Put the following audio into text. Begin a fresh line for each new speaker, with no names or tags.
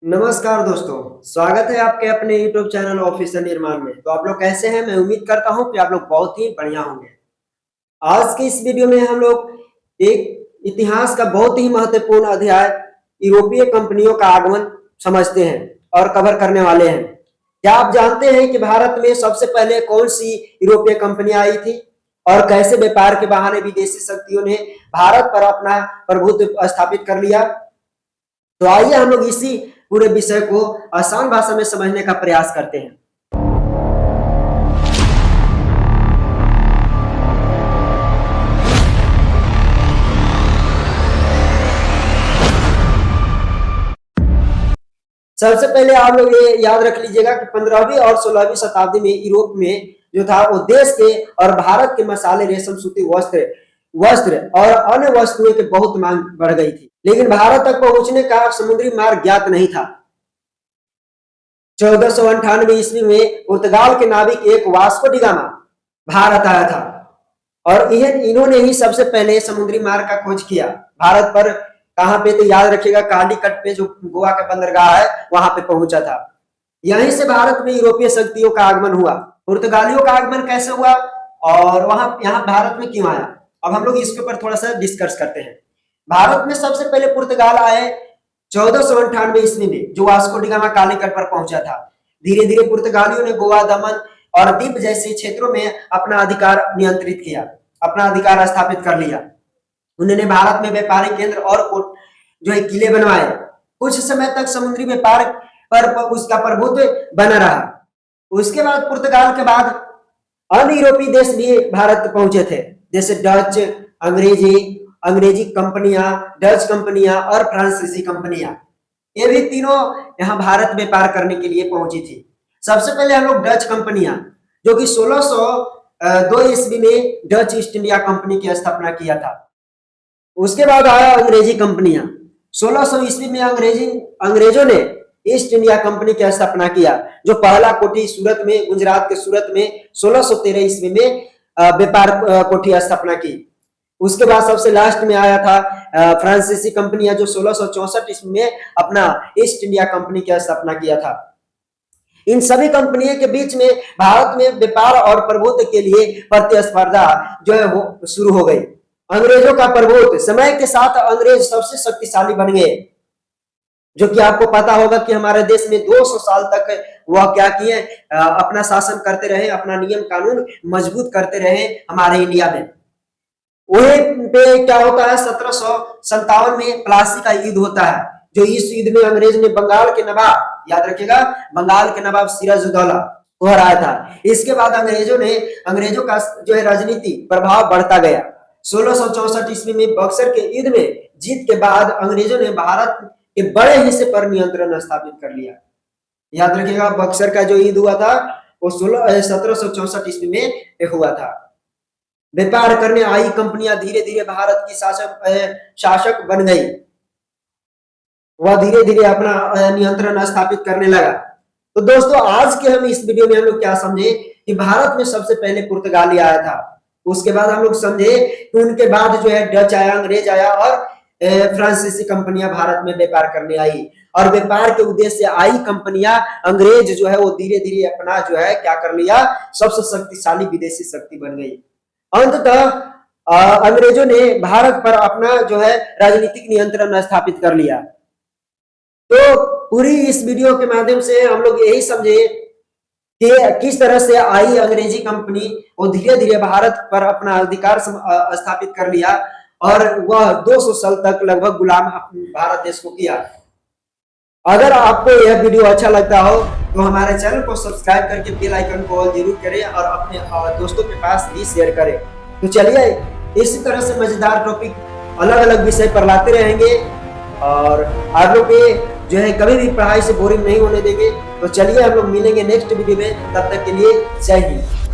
नमस्कार दोस्तों, स्वागत है आपके अपने YouTube चैनल ऑफिसर निर्माण में। तो आप लोग कैसे हैं? मैं उम्मीद करता हूं कि आप लोग बहुत ही बढ़िया होंगे। आज की इस वीडियो में हम लोग एक इतिहास का बहुत ही महत्वपूर्ण अध्याय यूरोपीय कंपनियों का आगमन समझते हैं और कवर करने वाले हैं। क्या आप जानते हैं कि भारत में सबसे पहले कौन सी यूरोपीय कंपनियां आई थी और कैसे व्यापार के बहाने विदेशी शक्तियों ने भारत पर अपना प्रभुत्व स्थापित कर लिया? तो आइए हम लोग इसी पूरे विषय को आसान भाषा में समझने का प्रयास करते हैं। सबसे पहले आप लोग ये याद रख लीजिएगा कि 15वीं और 16वीं शताब्दी में यूरोप में जो था वो देश के और भारत के मसाले, रेशम, सूती वस्त्र वस्त्र और अन्य वस्तुओं की बहुत मांग बढ़ गई थी, लेकिन भारत तक पहुंचने का समुद्री मार्ग ज्ञात नहीं था। 1498 ईस्वी में पुर्तगाल के नाविक एक वास्को डी गामा भारत आया था और इन्होंने ही सबसे पहले समुद्री मार्ग का खोज किया। भारत पर कहां पे? तो याद रखिएगा, कालीकट पे जो गोवा का बंदरगाह है वहां पे पहुंचा था। यहीं से भारत में यूरोपीय शक्तियों का आगमन हुआ। पुर्तगालियों का आगमन कैसे हुआ और वहां यहाँ भारत में क्यों आया, अब हम लोग इसके ऊपर थोड़ा सा डिस्कस करते हैं। भारत में सबसे पहले पुर्तगाल आए 1498 ईस्वी में, जो वास्को डी गामा कालीकट पर पहुंचा था। धीरे धीरे पुर्तगालियों ने गोवा, दमन और द्वीप जैसे क्षेत्रों में अपना अधिकार नियंत्रित किया, अपना अधिकार स्थापित कर लिया। उन्होंने भारत में व्यापारिक केंद्र और जो है किले बनवाए। कुछ समय तक समुद्री व्यापार पर उसका प्रभुत्व बना रहा। उसके बाद पुर्तगाल के बाद अन्य यूरोपीय देश भी भारत पहुंचे थे, जैसे डच, अंग्रेजी कंपनियां, डच कंपनियां और फ्रांसीसी कंपनियां। ये भी तीनों यहाँ भारत व्यापार करने के लिए पहुंची थी। सबसे पहले हम लोग डच कंपनियां, जो कि 1602 ईस्वी में डच ईस्ट इंडिया कंपनी की स्थापना किया था। उसके बाद आया अंग्रेजी कंपनियां। 1600 ईस्वी में अंग्रेजों ने ईस्ट इंडिया कंपनी की स्थापना किया, जो पहला कोठी सूरत में, गुजरात के सूरत में 1613 ईस्वी में व्यापार कोठी स्थापना की। उसके बाद सबसे लास्ट में आया था फ्रांसीसी कंपनियां, जो 1664 ईस्वी में अपना ईस्ट इंडिया कंपनी की स्थापना किया था। इन सभी कंपनियों के बीच में भारत में व्यापार और प्रभुत्व के लिए प्रतिस्पर्धा जो है वो शुरू हो गई। अंग्रेजों का प्रभुत्व, समय के साथ अंग्रेज सबसे शक्तिशाली बन गए, जो कि आपको पता होगा कि हमारे देश में 200 साल तक वह क्या किए, अपना शासन करते रहे, अपना नियम कानून मजबूत करते रहे हमारे इंडिया में। वहीं पे क्या होता है, 1757 में प्लासी का युद्ध होता है, जो इस युद्ध में अंग्रेज ने बंगाल के नवाब, याद रखिएगा, बंगाल के नवाब सिराजुद्दौला को हराया था। इसके बाद अंग्रेजों का जो है राजनीति प्रभाव बढ़ता गया। 1664 ईस्वी में बक्सर के युद्ध में जीत के बाद अंग्रेजों ने भारत के बड़े हिस्से पर नियंत्रण स्थापित कर लिया। याद रखिएगा, बक्सर का जो युद्ध हुआ था वो 1764 ईस्वी में हुआ था। व्यापार करने आई कंपनियां धीरे धीरे भारत की शासक बन गई। वह धीरे धीरे अपना नियंत्रण स्थापित करने लगा। तो दोस्तों, आज के हम इस वीडियो में हम लोग क्या समझे कि भारत में सबसे पहले पुर्तगाली आया था। उसके बाद हम लोग समझे कि उनके बाद जो है डच आया, अंग्रेज आया और फ्रांसीसी कंपनियां भारत में व्यापार करने आई। और व्यापार के उद्देश्य से आई कंपनियां, अंग्रेज जो है वो धीरे धीरे अपना जो है क्या कर लिया, सबसे शक्तिशाली विदेशी शक्ति बन गई। अंततः अंग्रेजों ने भारत पर अपना जो है राजनीतिक नियंत्रण स्थापित कर लिया। तो पूरी इस वीडियो के माध्यम से हम लोग यही समझे कि किस तरह से आई अंग्रेजी कंपनी और धीरे धीरे भारत पर अपना अधिकार स्थापित कर लिया और वह 200 साल तक लगभग गुलाम भारत देश को किया। अगर आपको यह वीडियो अच्छा लगता हो तो हमारे चैनल को सब्सक्राइब करके बेल आइकन को ऑल जरूर करें और अपने दोस्तों के पास भी शेयर करें। तो चलिए, इसी तरह से मजेदार टॉपिक अलग अलग विषय पर लाते रहेंगे और आप लोग जो है कभी भी पढ़ाई से बोरिंग नहीं होने देंगे। तो चलिए हम लोग मिलेंगे नेक्स्ट वीडियो में, तब तक के लिए जय हिंद।